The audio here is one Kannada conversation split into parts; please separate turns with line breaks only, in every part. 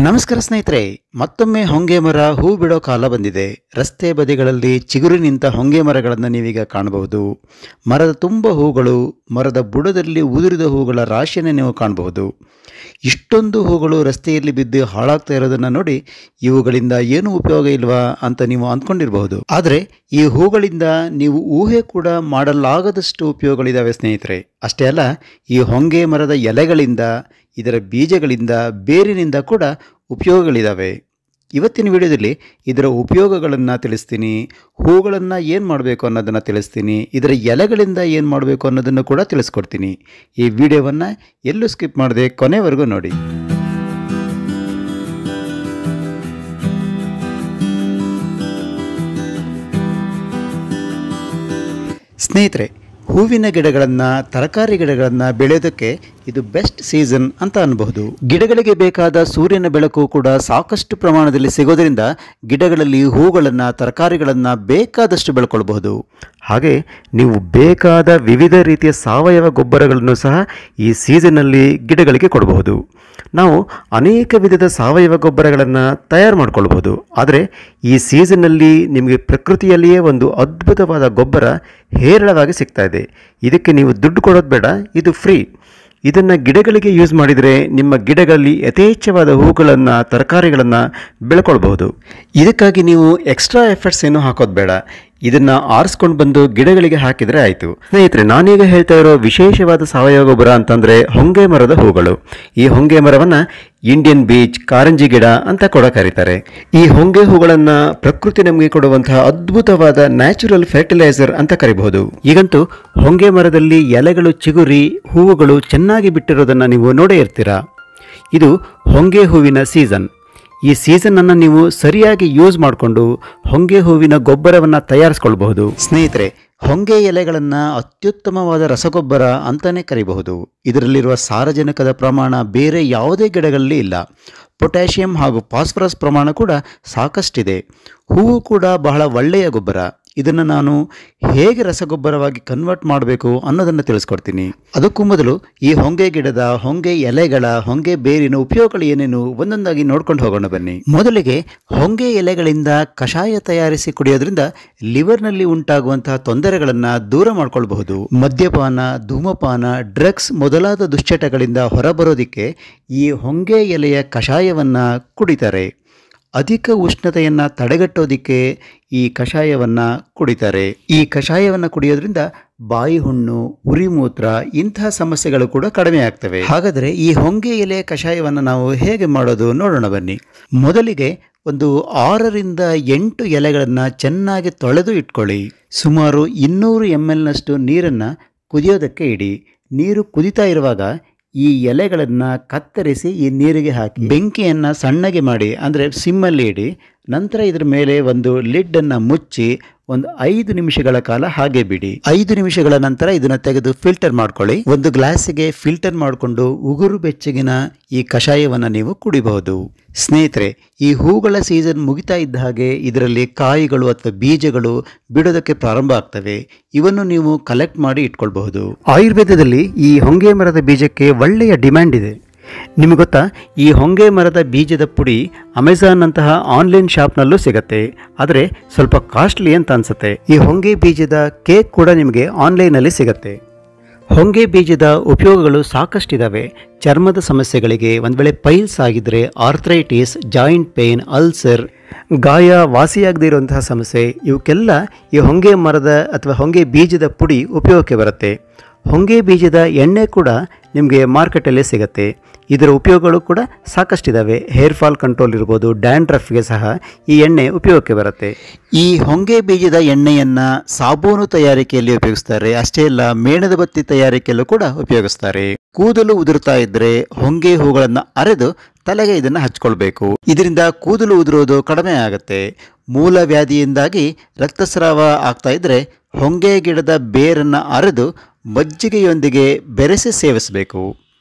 ನಮಸ್ಕಾರ ಸ್ನೇಹಿತರೆ, ಮತ್ತೊಮ್ಮೆ ಹೊಂಗೆ ಮರ ಹೂ ಬಿಡೋ ಕಾಲ ಬಂದಿದೆ. ರಸ್ತೆ ಬದಿಗಳಲ್ಲಿ ಚಿಗುರಿ ನಿಂತ ಹೊಂಗೆ ಮರಗಳನ್ನು ನೀವೀಗ ಕಾಣಬಹುದು. ಮರದ ತುಂಬ ಹೂಗಳು, ಮರದ ಬುಡದಲ್ಲಿ ಉದುರಿದ ಹೂಗಳ ರಾಶಿಯನ್ನು ನೀವು ಕಾಣಬಹುದು. ಇಷ್ಟೊಂದು ಹೂಗಳು ರಸ್ತೆಯಲ್ಲಿ ಬಿದ್ದು ಹಾಳಾಗ್ತಾ ಇರೋದನ್ನು ನೋಡಿ ಇವುಗಳಿಂದ ಏನೂ ಉಪಯೋಗ ಇಲ್ವಾ ಅಂತ ನೀವು ಅಂದ್ಕೊಂಡಿರಬಹುದು. ಆದರೆ ಈ ಹೂಗಳಿಂದ ನೀವು ಊಹೆ ಕೂಡ ಮಾಡಲಾಗದಷ್ಟು ಉಪಯೋಗಗಳಿದ್ದಾವೆ ಸ್ನೇಹಿತರೆ. ಅಷ್ಟೇ ಅಲ್ಲ, ಈ ಹೊಂಗೆ ಮರದ ಎಲೆಗಳಿಂದ, ಇದರ ಬೀಜಗಳಿಂದ, ಬೇರಿನಿಂದ ಕೂಡ ಉಪಯೋಗಗಳಿದ್ದಾವೆ. ಇವತ್ತಿನ ವಿಡಿಯೋದಲ್ಲಿ ಇದರ ಉಪಯೋಗಗಳನ್ನು ತಿಳಿಸ್ತೀನಿ, ಹೂಗಳನ್ನು ಏನು ಮಾಡಬೇಕು ಅನ್ನೋದನ್ನು ತಿಳಿಸ್ತೀನಿ, ಇದರ ಎಲೆಗಳಿಂದ ಏನು ಮಾಡಬೇಕು ಅನ್ನೋದನ್ನು ಕೂಡ ತಿಳಿಸ್ಕೊಡ್ತೀನಿ. ಈ ವಿಡಿಯೋವನ್ನು ಎಲ್ಲೂ ಸ್ಕಿಪ್ ಮಾಡದೆ ಕೊನೆವರೆಗೂ ನೋಡಿ. ಸ್ನೇಹಿತರೆ, ಹೂವಿನ ಗಿಡಗಳನ್ನು, ತರಕಾರಿ ಗಿಡಗಳನ್ನು ಬೆಳೆಯೋದಕ್ಕೆ ಇದು ಬೆಸ್ಟ್ ಸೀಸನ್ ಅಂತ ಅನ್ಬಹುದು. ಗಿಡಗಳಿಗೆ ಬೇಕಾದ ಸೂರ್ಯನ ಬೆಳಕು ಕೂಡ ಸಾಕಷ್ಟು ಪ್ರಮಾಣದಲ್ಲಿ ಸಿಗೋದ್ರಿಂದ ಗಿಡಗಳಲ್ಲಿ ಹೂಗಳನ್ನು, ತರಕಾರಿಗಳನ್ನು ಬೇಕಾದಷ್ಟು ಬೆಳ್ಕೊಳ್ಬಹುದು. ಹಾಗೆ ನೀವು ಬೇಕಾದ ವಿವಿಧ ರೀತಿಯ ಸಾವಯವ ಗೊಬ್ಬರಗಳನ್ನು ಸಹ ಈ ಸೀಸನ್ನಲ್ಲಿ ಗಿಡಗಳಿಗೆ ಕೊಡಬಹುದು. ನಾವು ಅನೇಕ ವಿಧದ ಸಾವಯವ ಗೊಬ್ಬರಗಳನ್ನು ತಯಾರು ಮಾಡಿಕೊಳ್ಬಹುದು. ಆದರೆ ಈ ಸೀಸನ್ನಲ್ಲಿ ನಿಮಗೆ ಪ್ರಕೃತಿಯಲ್ಲಿಯೇ ಒಂದು ಅದ್ಭುತವಾದ ಗೊಬ್ಬರ ಹೇರಳವಾಗಿ ಸಿಗ್ತಾ ಇದೆ. ಇದಕ್ಕೆ ನೀವು ದುಡ್ಡು ಕೊಡೋದು ಬೇಡ, ಇದು ಫ್ರೀ. ಇದನ್ನು ಗಿಡಗಳಿಗೆ ಯೂಸ್ ಮಾಡಿದರೆ ನಿಮ್ಮ ಗಿಡಗಳಲ್ಲಿ ಯಥೇಚ್ಛವಾದ ಹೂಗಳನ್ನು, ತರಕಾರಿಗಳನ್ನು ಬೆಳ್ಕೊಳ್ಬಹುದು. ಇದಕ್ಕಾಗಿ ನೀವು ಎಕ್ಸ್ಟ್ರಾ ಎಫರ್ಟ್ಸ್ ಏನು ಹಾಕೋದು ಬೇಡ. ಇದನ್ನು ಆರಿಸ್ಕೊಂಡು ಬಂದು ಗಿಡಗಳಿಗೆ ಹಾಕಿದರೆ ಆಯಿತು. ಸ್ನೇಹಿತರೆ, ನಾನೀಗ ಹೇಳ್ತಾ ಇರೋ ವಿಶೇಷವಾದ ಸಾವಯವ ಗೊಬ್ಬರ ಅಂತಂದರೆ ಹೊಂಗೆ ಮರದ ಹೂಗಳು. ಈ ಹೊಂಗೆ ಮರವನ್ನು ಇಂಡಿಯನ್ ಬೀಚ್, ಕಾರಂಜಿ ಗಿಡ ಅಂತ ಕೂಡ ಕರೀತಾರೆ. ಈ ಹೊಂಗೆ ಹೂಗಳನ್ನು ಪ್ರಕೃತಿ ನಮಗೆ ಕೊಡುವಂತಹ ಅದ್ಭುತವಾದ ನ್ಯಾಚುರಲ್ ಫರ್ಟಿಲೈಸರ್ ಅಂತ ಕರಿಬಹುದು. ಈಗಂತೂ ಹೊಂಗೆ ಮರದಲ್ಲಿ ಎಲೆಗಳು ಚಿಗುರಿ ಹೂವುಗಳು ಚೆನ್ನಾಗಿ ಬಿಟ್ಟಿರೋದನ್ನು ನೀವು ನೋಡೇ ಇರ್ತೀರಾ. ಇದು ಹೊಂಗೆ ಹೂವಿನ ಸೀಸನ್. ಈ ಸೀಸನನ್ನು ನೀವು ಸರಿಯಾಗಿ ಯೂಸ್ ಮಾಡಿಕೊಂಡು ಹೊಂಗೆ ಹೂವಿನ ಗೊಬ್ಬರವನ್ನು ತಯಾರಿಸ್ಕೊಳ್ಬಹುದು. ಸ್ನೇಹಿತರೆ, ಹೊಂಗೆ ಎಲೆಗಳನ್ನು ಅತ್ಯುತ್ತಮವಾದ ರಸಗೊಬ್ಬರ ಅಂತಲೇ ಕರಿಬಹುದು. ಇದರಲ್ಲಿರುವ ಸಾರಜನಕದ ಪ್ರಮಾಣ ಬೇರೆ ಯಾವುದೇ ಗಿಡಗಳಲ್ಲಿ ಇಲ್ಲ. ಪೊಟ್ಯಾಷಿಯಂ ಹಾಗೂ ಫಾಸ್ಫರಸ್ ಪ್ರಮಾಣ ಕೂಡ ಸಾಕಷ್ಟಿದೆ. ಹೂವು ಕೂಡ ಬಹಳ ಒಳ್ಳೆಯ ಗೊಬ್ಬರ. ಇದನ್ನು ನಾನು ಹೇಗೆ ರಸಗೊಬ್ಬರವಾಗಿ ಕನ್ವರ್ಟ್ ಮಾಡಬೇಕು ಅನ್ನೋದನ್ನು ತಿಳಿಸ್ಕೊಡ್ತೀನಿ. ಅದಕ್ಕೂ ಮೊದಲು ಈ ಹೊಂಗೆ ಗಿಡದ, ಹೊಂಗೆ ಎಲೆಗಳ, ಹೊಂಗೆ ಬೇರಿನ ಉಪಯೋಗಗಳು ಏನೇನು ಒಂದೊಂದಾಗಿ ನೋಡ್ಕೊಂಡು ಹೋಗೋಣ ಬನ್ನಿ. ಮೊದಲಿಗೆ ಹೊಂಗೆ ಎಲೆಗಳಿಂದ ಕಷಾಯ ತಯಾರಿಸಿ ಕುಡಿಯೋದ್ರಿಂದ ಲಿವರ್ನಲ್ಲಿ ಉಂಟಾಗುವಂತಹ ತೊಂದರೆಗಳನ್ನು ದೂರ ಮಾಡ್ಕೊಳ್ಬಹುದು. ಮದ್ಯಪಾನ, ಧೂಮಪಾನ, ಡ್ರಗ್ಸ್ ಮೊದಲಾದ ದುಶ್ಚಟಗಳಿಂದ ಹೊರಬರೋದಿಕ್ಕೆ ಈ ಹೊಂಗೆ ಎಲೆಯ ಕಷಾಯವನ್ನು ಕುಡಿತಾರೆ. ಅಧಿಕ ಉಷ್ಣತೆಯನ್ನು ತಡೆಗಟ್ಟೋದಿಕ್ಕೆ ಈ ಕಷಾಯವನ್ನು ಕುಡಿತಾರೆ. ಈ ಕಷಾಯವನ್ನು ಕುಡಿಯೋದ್ರಿಂದ ಬಾಯಿ ಹುಣ್ಣು, ಉರಿಮೂತ್ರ ಇಂತಹ ಸಮಸ್ಯೆಗಳು ಕೂಡ ಕಡಿಮೆ ಆಗ್ತವೆ. ಹಾಗಾದರೆ ಈ ಹೊಂಗೆ ಎಲೆ ಕಷಾಯವನ್ನು ನಾವು ಹೇಗೆ ಮಾಡೋದು ನೋಡೋಣ ಬನ್ನಿ. ಮೊದಲಿಗೆ ಒಂದು 6 ರಿಂದ 8 ಎಲೆಗಳನ್ನು ಚೆನ್ನಾಗಿ ತೊಳೆದು ಇಟ್ಕೊಳ್ಳಿ. ಸುಮಾರು 200 ml ನೀರನ್ನು ಕುದಿಯೋದಕ್ಕೆ ಇಡಿ. ನೀರು ಕುದಿತಾ ಇರುವಾಗ ಈ ಎಲೆಗಳನ್ನು ಕತ್ತರಿಸಿ ಈ ನೀರಿಗೆ ಹಾಕಿ ಬೆಂಕಿಯನ್ನು ಸಣ್ಣಗೆ ಮಾಡಿ, ಅಂದರೆ ಸಿಮ್ಮಲ್ಲಿ ಇಡಿ. ನಂತರ ಇದರ ಮೇಲೆ ಒಂದು ಲಿಡ್ಡನ್ನು ಮುಚ್ಚಿ ಒಂದು 5 ನಿಮಿಷಗಳ ಕಾಲ ಹಾಗೆ ಬಿಡಿ. 5 ನಿಮಿಷಗಳ ನಂತರ ಇದನ್ನು ತೆಗೆದು ಫಿಲ್ಟರ್ ಮಾಡ್ಕೊಳ್ಳಿ. ಒಂದು ಗ್ಲಾಸಿಗೆ ಫಿಲ್ಟರ್ ಮಾಡಿಕೊಂಡು ಉಗುರು ಬೆಚ್ಚಗಿನ ಈ ಕಷಾಯವನ್ನು ನೀವು ಕುಡಿಬಹುದು. ಸ್ನೇಹಿತರೆ, ಈ ಹೂಗಳ ಸೀಸನ್ ಮುಗಿತಾ ಇದ್ದ ಹಾಗೆ ಇದರಲ್ಲಿ ಕಾಯಿಗಳು ಅಥವಾ ಬೀಜಗಳು ಬಿಡೋದಕ್ಕೆ ಪ್ರಾರಂಭ ಆಗ್ತವೆ. ಇವನ್ನು ನೀವು ಕಲೆಕ್ಟ್ ಮಾಡಿ ಇಟ್ಕೊಳ್ಬಹುದು. ಆಯುರ್ವೇದದಲ್ಲಿ ಈ ಹೊಂಗೆ ಮರದ ಬೀಜಕ್ಕೆ ಒಳ್ಳೆಯ ಡಿಮ್ಯಾಂಡ್ ಇದೆ. ನಿಮಗೆ ಗೊತ್ತಾ, ಈ ಹೊಂಗೆ ಮರದ ಬೀಜದ ಪುಡಿ ಅಮೆಝಾನ್ ಅಂತಹ ಆನ್ಲೈನ್ ಶಾಪ್ನಲ್ಲೂ ಸಿಗುತ್ತೆ. ಆದರೆ ಸ್ವಲ್ಪ ಕಾಸ್ಟ್ಲಿ ಅಂತ ಅನಿಸುತ್ತೆ. ಈ ಹೊಂಗೆ ಬೀಜದ ಕೇಕ್ ಕೂಡ ನಿಮಗೆ ಆನ್ಲೈನಲ್ಲಿ ಸಿಗುತ್ತೆ. ಹೊಂಗೆ ಬೀಜದ ಉಪಯೋಗಗಳು ಸಾಕಷ್ಟಿದ್ದಾವೆ. ಚರ್ಮದ ಸಮಸ್ಯೆಗಳಿಗೆ, ಒಂದು ವೇಳೆ ಪೈಲ್ಸ್ ಆಗಿದ್ದರೆ, ಆರ್ಥ್ರೈಟಿಸ್, ಜಾಯಿಂಟ್ ಪೇನ್, ಅಲ್ಸರ್, ಗಾಯ ವಾಸಿಯಾಗದೇ ಇರುವಂತಹ ಸಮಸ್ಯೆ, ಇವಕ್ಕೆಲ್ಲ ಈ ಹೊಂಗೆ ಮರದ ಅಥವಾ ಹೊಂಗೆ ಬೀಜದ ಪುಡಿ ಉಪಯೋಗಕ್ಕೆ ಬರುತ್ತೆ. ಹೊಂಗೆ ಬೀಜದ ಎಣ್ಣೆ ಕೂಡ ನಿಮಗೆ ಮಾರ್ಕೆಟಲ್ಲೇ ಸಿಗುತ್ತೆ. ಇದರ ಉಪಯೋಗಗಳು ಕೂಡ ಸಾಕಷ್ಟಿದ್ದಾವೆ. ಹೇರ್ ಫಾಲ್ ಕಂಟ್ರೋಲ್ ಇರ್ಬೋದು, ಡ್ಯಾಂಡ್ರಫ್ಗೆ ಸಹ ಈ ಎಣ್ಣೆ ಉಪಯೋಗಕ್ಕೆ ಬರುತ್ತೆ. ಈ ಹೊಂಗೆ ಬೀಜದ ಎಣ್ಣೆಯನ್ನು ಸಾಬೂನು ತಯಾರಿಕೆಯಲ್ಲಿ ಉಪಯೋಗಿಸ್ತಾರೆ. ಅಷ್ಟೇ ಅಲ್ಲ, ಮೇಣದ ಬತ್ತಿ ತಯಾರಿಕೆಯಲ್ಲೂ ಕೂಡ ಉಪಯೋಗಿಸ್ತಾರೆ. ಕೂದಲು ಉದುರ್ತಾ ಇದ್ದರೆ ಹೊಂಗೆ ಹೂಗಳನ್ನು ಅರೆದು ತಲೆಗೆ ಇದನ್ನು ಹಚ್ಕೊಳ್ಬೇಕು. ಇದರಿಂದ ಕೂದಲು ಉದುರೋದು ಕಡಿಮೆ ಆಗುತ್ತೆ. ಮೂಲ ವ್ಯಾಧಿಯಿಂದಾಗಿ ರಕ್ತಸ್ರಾವ ಆಗ್ತಾ ಇದ್ದರೆ ಹೊಂಗೆ ಗಿಡದ ಬೇರನ್ನು ಅರೆದು ಮಜ್ಜಿಗೆಯೊಂದಿಗೆ ಬೆರೆಸಿ ಸೇವಿಸಬೇಕು.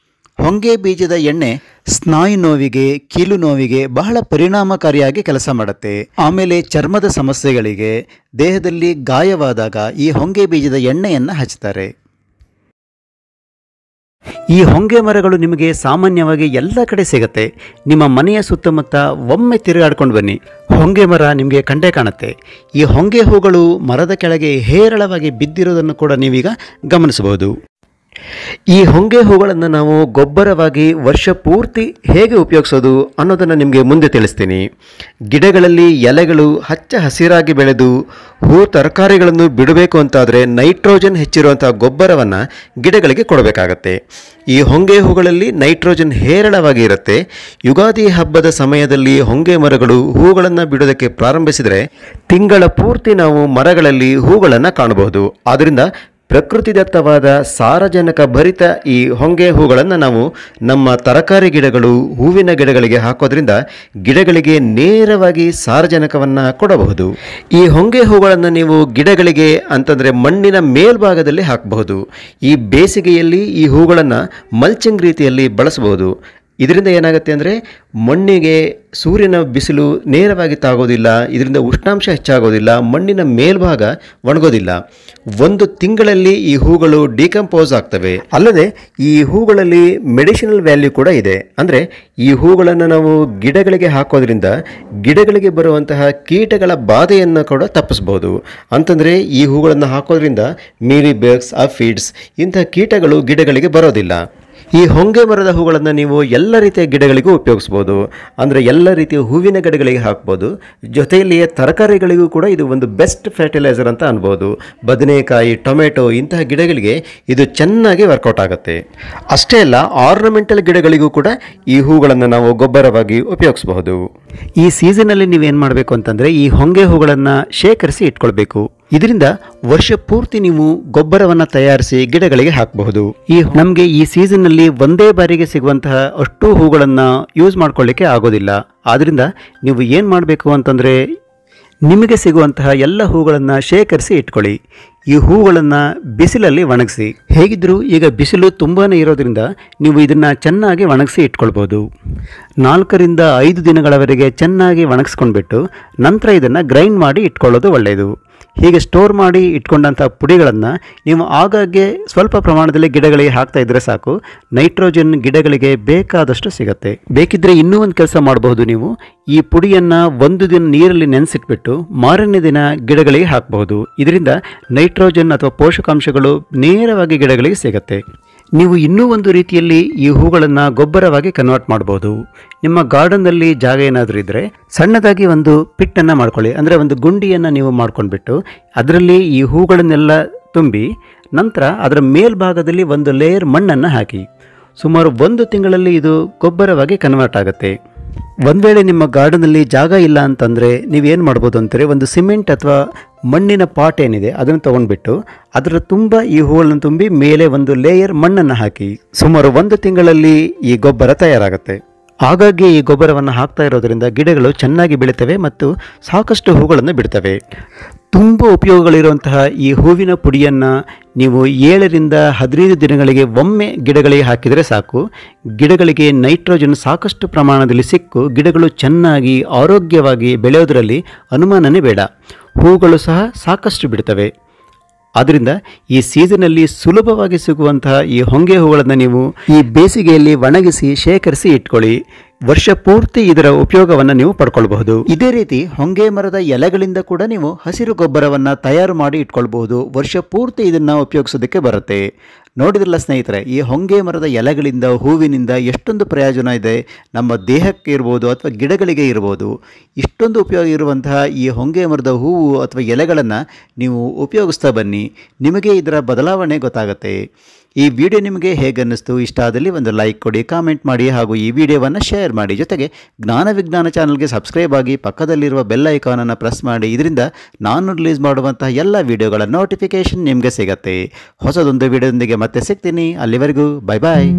ಹೊಂಗೆ ಬೀಜದ ಎಣ್ಣೆ ಸ್ನಾಯು ನೋವಿಗೆ, ಕೀಲು ನೋವಿಗೆ ಬಹಳ ಪರಿಣಾಮಕಾರಿಯಾಗಿ ಕೆಲಸ ಮಾಡುತ್ತೆ. ಆಮೇಲೆ ಚರ್ಮದ ಸಮಸ್ಯೆಗಳಿಗೆ, ದೇಹದಲ್ಲಿ ಗಾಯವಾದಾಗ ಈ ಹೊಂಗೆ ಬೀಜದ ಎಣ್ಣೆಯನ್ನು ಹಚ್ತಾರೆ. ಈ ಹೊಂಗೆ ಮರಗಳು ನಿಮಗೆ ಸಾಮಾನ್ಯವಾಗಿ ಎಲ್ಲ ಕಡೆ ಸಿಗುತ್ತೆ. ನಿಮ್ಮ ಮನೆಯ ಸುತ್ತಮುತ್ತ ಒಮ್ಮೆ ತಿರುಗಾಡ್ಕೊಂಡು ಬನ್ನಿ, ಹೊಂಗೆ ಮರ ನಿಮಗೆ ಕಂಡೇ ಕಾಣುತ್ತೆ. ಈ ಹೊಂಗೆ ಹೂಗಳು ಮರದ ಕೆಳಗೆ ಹೇರಳವಾಗಿ ಬಿದ್ದಿರೋದನ್ನು ಕೂಡ ನೀವೀಗ ಗಮನಿಸಬಹುದು. ಈ ಹೊಂಗೆ ಹೂಗಳನ್ನು ನಾವು ಗೊಬ್ಬರವಾಗಿ ವರ್ಷ ಪೂರ್ತಿ ಹೇಗೆ ಉಪಯೋಗಿಸೋದು ಅನ್ನೋದನ್ನು ನಿಮಗೆ ಮುಂದೆ ತಿಳಿಸ್ತೀನಿ. ಗಿಡಗಳಲ್ಲಿ ಎಲೆಗಳು ಹಚ್ಚ ಹಸಿರಾಗಿ ಬೆಳೆದು ಹೂ ತರಕಾರಿಗಳನ್ನು ಬಿಡಬೇಕು ಅಂತಾದರೆ ನೈಟ್ರೋಜನ್ ಹೆಚ್ಚಿರುವಂಥ ಗೊಬ್ಬರವನ್ನು ಗಿಡಗಳಿಗೆ ಕೊಡಬೇಕಾಗತ್ತೆ. ಈ ಹೊಂಗೆ ಹೂಗಳಲ್ಲಿ ನೈಟ್ರೋಜನ್ ಹೇರಳವಾಗಿ ಇರುತ್ತೆ. ಯುಗಾದಿ ಹಬ್ಬದ ಸಮಯದಲ್ಲಿ ಹೊಂಗೆ ಮರಗಳು ಹೂಗಳನ್ನು ಬಿಡೋದಕ್ಕೆ ಪ್ರಾರಂಭಿಸಿದರೆ ತಿಂಗಳ ಪೂರ್ತಿ ನಾವು ಮರಗಳಲ್ಲಿ ಹೂಗಳನ್ನು ಕಾಣಬಹುದು. ಆದ್ದರಿಂದ ಪ್ರಕೃತಿದತ್ತವಾದ ಸಾರಜನಕ ಭರಿತ ಈ ಹೊಂಗೆ ಹೂಗಳನ್ನು ನಾವು ನಮ್ಮ ತರಕಾರಿ ಗಿಡಗಳು, ಹೂವಿನ ಗಿಡಗಳಿಗೆ ಹಾಕೋದ್ರಿಂದ ಗಿಡಗಳಿಗೆ ನೇರವಾಗಿ ಸಾರಜನಕವನ್ನು ಕೊಡಬಹುದು. ಈ ಹೊಂಗೆ ಹೂಗಳನ್ನು ನೀವು ಗಿಡಗಳಿಗೆ ಅಂತಂದರೆ ಮಣ್ಣಿನ ಮೇಲ್ಭಾಗದಲ್ಲಿ ಹಾಕಬಹುದು. ಈ ಬೇಸಿಗೆಯಲ್ಲಿ ಈ ಹೂಗಳನ್ನು ಮಲ್ಚಿಂಗ್ ರೀತಿಯಲ್ಲಿ ಬಳಸಬಹುದು. ಇದರಿಂದ ಏನಾಗುತ್ತೆ ಅಂದರೆ ಮಣ್ಣಿಗೆ ಸೂರ್ಯನ ಬಿಸಿಲು ನೇರವಾಗಿ ತಾಗೋದಿಲ್ಲ, ಇದರಿಂದ ಉಷ್ಣಾಂಶ ಹೆಚ್ಚಾಗೋದಿಲ್ಲ, ಮಣ್ಣಿನ ಮೇಲ್ಭಾಗ ಒಣಗೋದಿಲ್ಲ. 1 ತಿಂಗಳಲ್ಲಿ ಈ ಹೂಗಳು ಡಿಕಂಪೋಸ್ ಆಗ್ತವೆ. ಅಲ್ಲದೆ ಈ ಹೂಗಳಲ್ಲಿ ಮೆಡಿಸಿನಲ್ ವ್ಯಾಲ್ಯೂ ಕೂಡ ಇದೆ. ಅಂದರೆ ಈ ಹೂಗಳನ್ನು ನಾವು ಗಿಡಗಳಿಗೆ ಹಾಕೋದ್ರಿಂದ ಗಿಡಗಳಿಗೆ ಬರುವಂತಹ ಕೀಟಗಳ ಬಾಧೆಯನ್ನು ಕೂಡ ತಪ್ಪಿಸ್ಬೋದು. ಅಂತಂದರೆ ಈ ಹೂಗಳನ್ನು ಹಾಕೋದ್ರಿಂದ ಮೀಲಿ ಬಗ್ಸ್, ಅಫಿಡ್ಸ್ ಇಂಥ ಕೀಟಗಳು ಗಿಡಗಳಿಗೆ ಬರೋದಿಲ್ಲ. ಈ ಹೊಂಗೆ ಮರದ ಹೂಗಳನ್ನು ನೀವು ಎಲ್ಲ ರೀತಿಯ ಗಿಡಗಳಿಗೂ ಉಪಯೋಗಿಸ್ಬೋದು. ಅಂದರೆ ಎಲ್ಲ ರೀತಿಯ ಹೂವಿನ ಗಿಡಗಳಿಗೆ ಹಾಕ್ಬೋದು. ಜೊತೆಯಲ್ಲಿಯೇ ತರಕಾರಿಗಳಿಗೂ ಕೂಡ ಇದು ಒಂದು ಬೆಸ್ಟ್ ಫರ್ಟಿಲೈಸರ್ ಅಂತ ಅನ್ಬೋದು. ಬದನೆಕಾಯಿ, ಟೊಮೆಟೊ ಇಂತಹ ಗಿಡಗಳಿಗೆ ಇದು ಚೆನ್ನಾಗಿ ವರ್ಕೌಟ್ ಆಗುತ್ತೆ. ಅಷ್ಟೇ ಅಲ್ಲ, ಆರ್ನಮೆಂಟಲ್ ಗಿಡಗಳಿಗೂ ಕೂಡ ಈ ಹೂಗಳನ್ನು ನಾವು ಗೊಬ್ಬರವಾಗಿ ಉಪಯೋಗಿಸಬಹುದು. ಈ ಸೀಸನಲ್ಲಿ ನೀವೇನು ಮಾಡಬೇಕು ಅಂತಂದರೆ ಈ ಹೊಂಗೆ ಹೂಗಳನ್ನು ಶೇಖರಿಸಿ ಇಟ್ಕೊಳ್ಬೇಕು. ಇದರಿಂದ ವರ್ಷ ಪೂರ್ತಿ ನೀವು ಗೊಬ್ಬರವನ್ನು ತಯಾರಿಸಿ ಗಿಡಗಳಿಗೆ ಹಾಕಬಹುದು. ನಮಗೆ ಈ ಸೀಸನ್ನಲ್ಲಿ ಒಂದೇ ಬಾರಿಗೆ ಸಿಗುವಂತಹ ಅಷ್ಟು ಹೂಗಳನ್ನು ಯೂಸ್ ಮಾಡ್ಕೊಳ್ಳಿಕ್ಕೆ ಆಗೋದಿಲ್ಲ. ಆದ್ದರಿಂದ ನೀವು ಏನು ಮಾಡಬೇಕು ಅಂತಂದರೆ ನಿಮಗೆ ಸಿಗುವಂತಹ ಎಲ್ಲ ಹೂಗಳನ್ನು ಶೇಖರಿಸಿ ಇಟ್ಕೊಳ್ಳಿ. ಈ ಹೂಗಳನ್ನು ಬಿಸಿಲಲ್ಲಿ ಒಣಗಿಸಿ. ಹೇಗಿದ್ದರೂ ಈಗ ಬಿಸಿಲು ತುಂಬಾ ಇರೋದ್ರಿಂದ ನೀವು ಇದನ್ನು ಚೆನ್ನಾಗಿ ಒಣಗಿಸಿ ಇಟ್ಕೊಳ್ಬೋದು. 4 ರಿಂದ 5 ದಿನಗಳವರೆಗೆ ಚೆನ್ನಾಗಿ ಒಣಗಿಸ್ಕೊಂಡ್ಬಿಟ್ಟು ನಂತರ ಇದನ್ನು ಗ್ರೈಂಡ್ ಮಾಡಿ ಇಟ್ಕೊಳ್ಳೋದು ಒಳ್ಳೆಯದು. ಹೀಗೆ ಸ್ಟೋರ್ ಮಾಡಿ ಇಟ್ಕೊಂಡಂಥ ಪುಡಿಗಳನ್ನು ನೀವು ಆಗಾಗ್ಗೆ ಸ್ವಲ್ಪ ಪ್ರಮಾಣದಲ್ಲಿ ಗಿಡಗಳಿಗೆ ಹಾಕ್ತಾ ಇದ್ದರೆ ಸಾಕು. ನೈಟ್ರೋಜನ್ ಗಿಡಗಳಿಗೆ ಬೇಕಾದಷ್ಟು ಸಿಗುತ್ತೆ. ಬೇಕಿದ್ದರೆ ಇನ್ನೂ ಒಂದು ಕೆಲಸ ಮಾಡಬಹುದು. ನೀವು ಈ ಪುಡಿಯನ್ನು 1 ದಿನ ನೀರಲ್ಲಿ ನೆನೆಸಿಟ್ಬಿಟ್ಟು ಮಾರನೇ ದಿನ ಗಿಡಗಳಿಗೆ ಹಾಕಬಹುದು. ಇದರಿಂದ ನೈಟ್ರೋಜನ್ ಅಥವಾ ಪೋಷಕಾಂಶಗಳು ನೇರವಾಗಿ ಗಿಡಗಳಿಗೆ ಸಿಗುತ್ತೆ. ನೀವು ಇನ್ನೂ ಒಂದು ರೀತಿಯಲ್ಲಿ ಈ ಹೂಗಳನ್ನು ಗೊಬ್ಬರವಾಗಿ ಕನ್ವರ್ಟ್ ಮಾಡಬಹುದು. ನಿಮ್ಮ ಗಾರ್ಡನ್ನಲ್ಲಿ ಜಾಗ ಏನಾದರೂ ಇದ್ದರೆ ಸಣ್ಣದಾಗಿ ಒಂದು ಪಿಟ್ಟನ್ನು ಮಾಡ್ಕೊಳ್ಳಿ. ಅಂದರೆ ಒಂದು ಗುಂಡಿಯನ್ನು ನೀವು ಮಾಡ್ಕೊಂಡ್ಬಿಟ್ಟು ಅದರಲ್ಲಿ ಈ ಹೂಗಳನ್ನೆಲ್ಲ ತುಂಬಿ ನಂತರ ಅದರ ಮೇಲ್ಭಾಗದಲ್ಲಿ ಒಂದು ಲೇಯರ್ ಮಣ್ಣನ್ನು ಹಾಕಿ. ಸುಮಾರು 1 ತಿಂಗಳಲ್ಲಿ ಇದು ಗೊಬ್ಬರವಾಗಿ ಕನ್ವರ್ಟ್ ಆಗುತ್ತೆ. ಒಂದು ವೇಳೆ ನಿಮ್ಮ ಗಾರ್ಡನಲ್ಲಿ ಜಾಗ ಇಲ್ಲ ಅಂತಂದರೆ ನೀವೇನು ಮಾಡ್ಬೋದು ಅಂತಾರೆ, ಒಂದು ಸಿಮೆಂಟ್ ಅಥವಾ ಮಣ್ಣಿನ ಪಾಟ್ ಏನಿದೆ ಅದನ್ನು ತೊಗೊಂಡ್ಬಿಟ್ಟು ಅದರ ತುಂಬ ಈ ಹೂಗಳನ್ನು ತುಂಬಿ ಮೇಲೆ ಒಂದು ಲೇಯರ್ ಮಣ್ಣನ್ನು ಹಾಕಿ. ಸುಮಾರು 1 ತಿಂಗಳಲ್ಲಿ ಈ ಗೊಬ್ಬರ ತಯಾರಾಗುತ್ತೆ. ಆಗಾಗ್ಗೆ ಈ ಗೊಬ್ಬರವನ್ನು ಹಾಕ್ತಾ ಇರೋದರಿಂದ ಗಿಡಗಳು ಚೆನ್ನಾಗಿ ಬೆಳೀತವೆ ಮತ್ತು ಸಾಕಷ್ಟು ಹೂಗಳನ್ನು ಬಿಡ್ತವೆ. ತುಂಬ ಉಪಯೋಗಗಳಿರುವಂತಹ ಈ ಹೂವಿನ ಪುಡಿಯನ್ನು ನೀವು 7 ರಿಂದ 15 ದಿನಗಳಿಗೆ ಒಮ್ಮೆ ಗಿಡಗಳಿಗೆ ಹಾಕಿದರೆ ಸಾಕು. ಗಿಡಗಳಿಗೆ ನೈಟ್ರೋಜನ್ ಸಾಕಷ್ಟು ಪ್ರಮಾಣದಲ್ಲಿ ಸಿಕ್ಕು ಗಿಡಗಳು ಚೆನ್ನಾಗಿ ಆರೋಗ್ಯವಾಗಿ ಬೆಳೆಯೋದರಲ್ಲಿ ಅನುಮಾನನೇ ಬೇಡ. ಹೂಗಳು ಸಹ ಸಾಕಷ್ಟು ಬಿಡ್ತವೆ. ಆದ್ದರಿಂದ ಈ ಸೀಸನಲ್ಲಿ ಸುಲಭವಾಗಿ ಸಿಗುವಂತಹ ಈ ಹೊಂಗೆ ಹೂಗಳನ್ನು ನೀವು ಈ ಬೇಸಿಗೆಯಲ್ಲಿ ಒಣಗಿಸಿ ಶೇಖರಿಸಿ ಇಟ್ಕೊಳ್ಳಿ. ವರ್ಷ ಪೂರ್ತಿ ಇದರ ಉಪಯೋಗವನ್ನು ನೀವು ಪಡ್ಕೊಳ್ಬಹುದು. ಇದೇ ರೀತಿ ಹೊಂಗೆ ಮರದ ಎಲೆಗಳಿಂದ ಕೂಡ ನೀವು ಹಸಿರು ಗೊಬ್ಬರವನ್ನು ತಯಾರು ಮಾಡಿ ಇಟ್ಕೊಳ್ಬಹುದು. ವರ್ಷ ಪೂರ್ತಿ ಇದನ್ನು ಉಪಯೋಗಿಸೋದಕ್ಕೆ ಬರುತ್ತೆ. ನೋಡಿದ್ರಲ್ಲ ಸ್ನೇಹಿತರೆ, ಈ ಹೊಂಗೆ ಮರದ ಎಲೆಗಳಿಂದ, ಹೂವಿನಿಂದ ಎಷ್ಟೊಂದು ಪ್ರಯೋಜನ ಇದೆ. ನಮ್ಮ ದೇಹಕ್ಕೆ ಇರ್ಬೋದು ಅಥವಾ ಗಿಡಗಳಿಗೆ ಇರ್ಬೋದು. ಇಷ್ಟೊಂದು ಉಪಯೋಗ ಇರುವಂತಹ ಈ ಹೊಂಗೆ ಮರದ ಹೂವು ಅಥವಾ ಎಲೆಗಳನ್ನು ನೀವು ಉಪಯೋಗಿಸ್ತಾ ಬನ್ನಿ. ನಿಮಗೆ ಇದರ ಬದಲಾವಣೆ ಗೊತ್ತಾಗುತ್ತೆ. ಈ ವಿಡಿಯೋ ನಿಮಗೆ ಹೇಗೆ ಅನ್ನಿಸ್ತು? ಇಷ್ಟ ಆದಲ್ಲಿ ಒಂದು ಲೈಕ್ ಕೊಡಿ, ಕಾಮೆಂಟ್ ಮಾಡಿ ಹಾಗೂ ಈ ವಿಡಿಯೋವನ್ನು ಶೇರ್ ಮಾಡಿ. ಜೊತೆಗೆ ಜ್ಞಾನ ವಿಜ್ಞಾನ ಚಾನಲ್ಗೆ ಸಬ್ಸ್ಕ್ರೈಬ್ ಆಗಿ ಪಕ್ಕದಲ್ಲಿರುವ ಬೆಲ್ ಐಕಾನನ್ನು ಪ್ರೆಸ್ ಮಾಡಿ. ಇದರಿಂದ ನಾನು ರಿಲೀಸ್ ಮಾಡುವಂತಹ ಎಲ್ಲ ವಿಡಿಯೋಗಳ ನೋಟಿಫಿಕೇಷನ್ ನಿಮಗೆ ಸಿಗುತ್ತೆ. ಹೊಸದೊಂದು ವಿಡಿಯೋದೊಂದಿಗೆ ಮತ್ತೆ ಸಿಗ್ತೀನಿ. ಅಲ್ಲಿವರೆಗೂ ಬೈ ಬಾಯ್.